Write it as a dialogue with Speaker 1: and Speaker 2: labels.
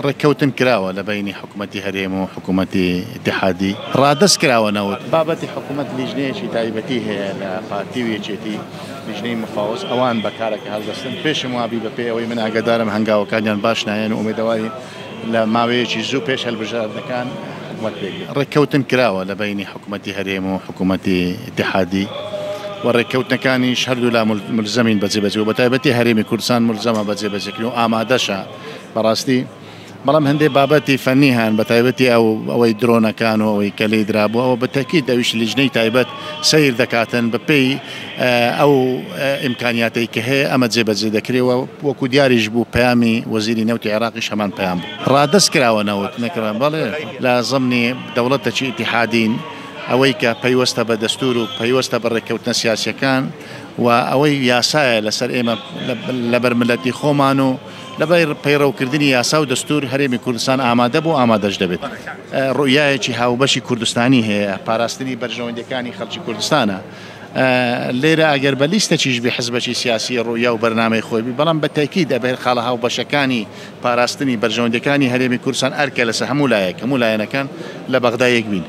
Speaker 1: ڕێککەوتن کراوە لە بینی حکوومەتی هەرێم و حکوومەتی اتحادی ڕادەست کراوەنەوت بابەتی حکوومەت لیژنەیەکی تایبەتی هەیە لە پارتی و یەکێتی لیژنەی مفاوز ئەوان بەکارەکە هەڵدەستن پێشم وابی بەپێ ئەوەی من ئاگادارم هەنگاوەکانیان باش نایەن و ئومێدەواری لە ماوەیەکی زوو پێش هەڵبژاردنەکان حکوومەت بێگرێت ڕێککەوتن کراوە لە بینی حکوومەتی هەرێم و حکوومەتی اتحادی وڕێککەوتنەکانیش هەردوو لا ملزەمین بەجێبەجێ و بەتایبەتی هەرێمی کوردستان ملزەمە بەجێبەجێکردن و ئامادەشە بەڕاستی بەڵام هەندێک بابەتی فەنی هەن بەتایبەتی ئەوەی درۆنەکان و ئەوەی کەلەی درابوو ئەوە بەتەکید ئەویش لیژنەی تایبەت سەیر دەکاتن بەپێی ئەو ئیمکانیاتەی کە هەیە ئەمە جێبەجێ دەکرێەوە وەکو دیاریش بوو پەیامی وەزیری نەوتی عێراقیش هەمان پەیام بوو ڕادەست کراوەنەوت نەکردن بەڵێ لە زەمنی دەوڵەتێکی ئیتیحادین ئەوەی کە پەیوەستە بە دەستور و پەیوەستە بە ڕێککەوتنە سیاسیەکان و ئەوەی یاسایە لەسەر ئێمە لەبەر ملەتی خۆمان و لەبەر پەیڕەوکردنی یاسا و دەستور هەرێمی کوردستان ئامادە بۆ ئامادەش دەبێت ڕوویایەکی هاوبەشی کوردستانی هەیە پاراستنی بەرژەوەندەکانی خەڵکی کوردستانە لێرە ئەگەر بە لیستەکیش بێ حزبەکی سیاسی ڕوویا و بەرنامەی خۆی بەڵام بە تاکید دەبێت خاڵە هاوبەشەکانی پاراستنی بەرژەوەندەکانی هەرێمی کوردستان ئەرکە لەسەر هەموو لایەنەکان لە بەغدا یەک بین.